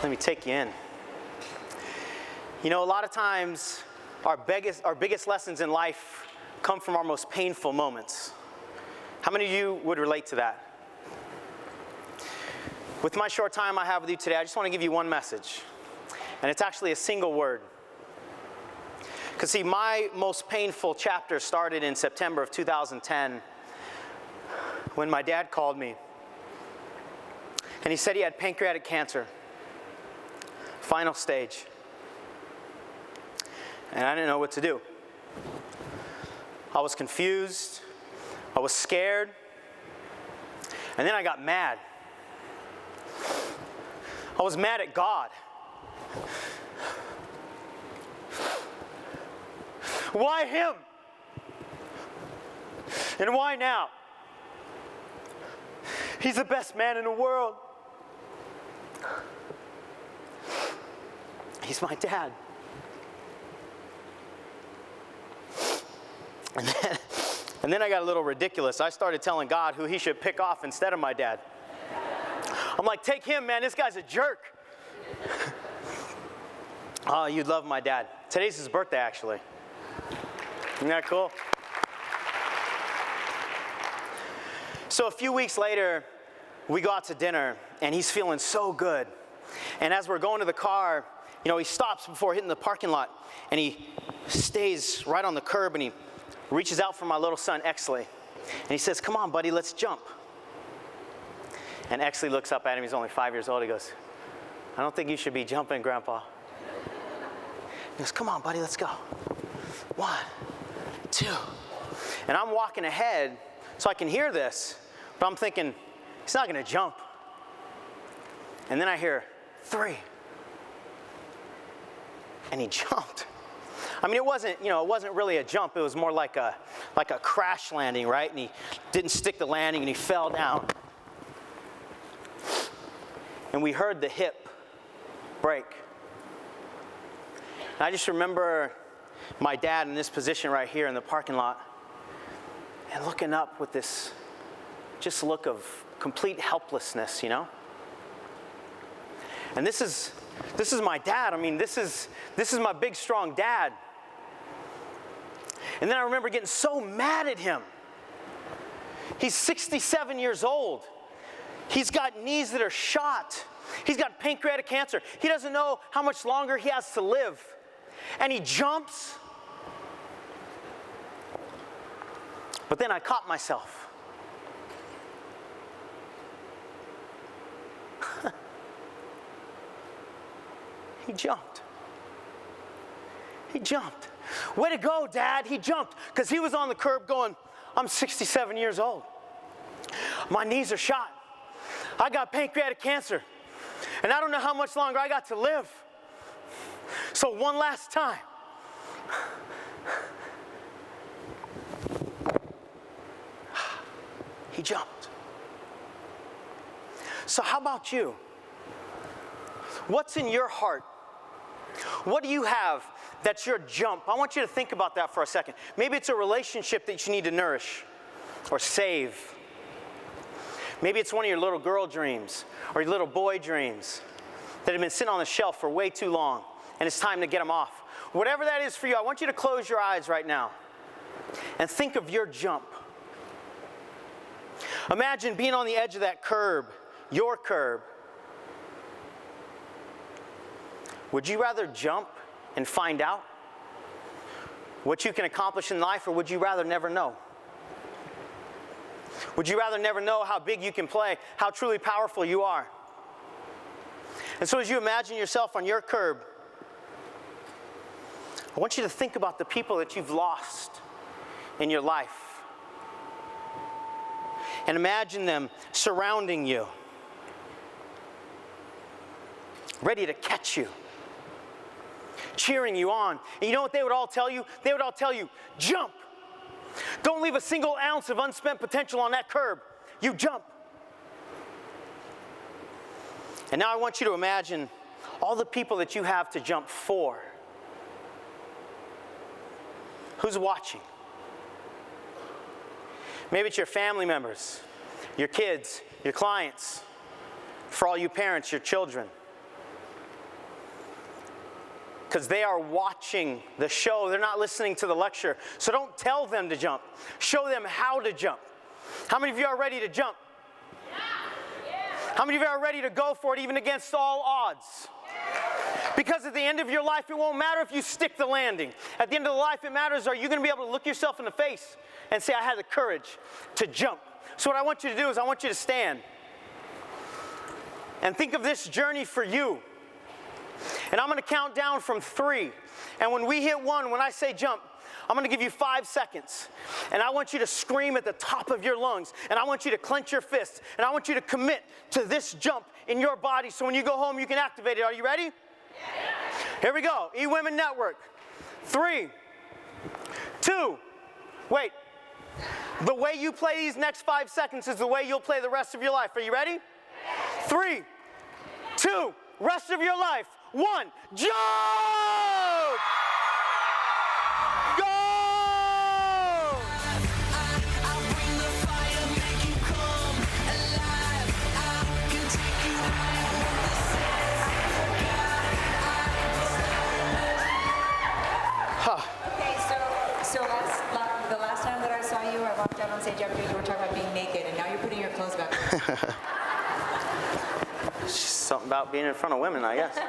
Let me take you in. You know, a lot of times our biggest lessons in life come from our most painful moments. How many of you would relate to that? With my short time I have with you today, I just want to give you one message. And it's actually a single word. Because see, my most painful chapter started in September of 2010 when my dad called me. And he said he had pancreatic cancer. Final stage. And I didn't know what to do. I was confused. I was scared. And then I got mad. I was mad at God. Why him? And why now? He's the best man in the world. He's my dad. And then I got a little ridiculous. I started telling God who he should pick off instead of my dad. I'm like, take him, man. This guy's a jerk. Oh, you'd love my dad. Today's his birthday, actually. Isn't that cool? So a few weeks later, we go out to dinner, and he's feeling so good. And as we're going to the car, you know, he stops before hitting the parking lot, and he stays right on the curb, and he reaches out for my little son, Exley. And he says, come on, buddy, let's jump. And Exley looks up at him. He's only 5 years old. He goes, I don't think you should be jumping, Grandpa. He goes, come on, buddy, let's go. 1, 2. And I'm walking ahead so I can hear this, but I'm thinking, he's not going to jump. And then I hear 3. And he jumped. I mean, it wasn't really a jump. It was more like a crash landing, right? And he didn't stick the landing, and he fell down. And we heard the hip break. And I just remember my dad in this position right here in the parking lot and looking up with this just look of complete helplessness, you know? And this is my dad. I mean, this is my big, strong dad. And then I remember getting so mad at him. He's 67 years old. He's got knees that are shot. He's got pancreatic cancer. He doesn't know how much longer he has to live. And he jumps. But then I caught myself. He jumped. He jumped. Way to go, Dad. He jumped because he was on the curb going, I'm 67 years old. My knees are shot. I got pancreatic cancer. And I don't know how much longer I got to live. So one last time. He jumped. So how about you? What's in your heart? What do you have that's your jump? I want you to think about that for a second. Maybe it's a relationship that you need to nourish or save. Maybe it's one of your little girl dreams or your little boy dreams that have been sitting on the shelf for way too long, and it's time to get them off. Whatever that is for you, I want you to close your eyes right now and think of your jump. Imagine being on the edge of that curb, your curb. Would you rather jump and find out what you can accomplish in life, or would you rather never know? Would you rather never know how big you can play, how truly powerful you are? And so as you imagine yourself on your curb, I want you to think about the people that you've lost in your life. And imagine them surrounding you, ready to catch you, cheering you on. And you know what they would all tell you? They would all tell you, jump. Don't leave a single ounce of unspent potential on that curb. You jump. And now I want you to imagine all the people that you have to jump for. Who's watching? Maybe it's your family members, your kids, your clients. For all you parents, your children. because they are watching the show. They're not listening to the lecture. So don't tell them to jump. Show them how to jump. How many of you are ready to jump? How many of you are ready to go for it even against all odds? Because at the end of your life, it won't matter if you stick the landing. At the end of the life, it matters, are you going to be able to look yourself in the face and say, I had the courage to jump? So what I want you to do is I want you to stand and think of this journey for you. And I'm going to count down from 3. And when we hit 1, when I say jump, I'm going to give you 5 seconds. And I want you to scream at the top of your lungs. And I want you to clench your fists. And I want you to commit to this jump in your body so when you go home, you can activate it. Are you ready? Yeah. Here we go. eWomen Network. 3, 2, wait. The way you play these next 5 seconds is the way you'll play the rest of your life. Are you ready? Yeah. 3, 2, rest of your life. 1, jump! The last time that I saw you, I walked out on stage after you were talking about being naked, and now you're putting your clothes back on. Something about being in front of women, I guess.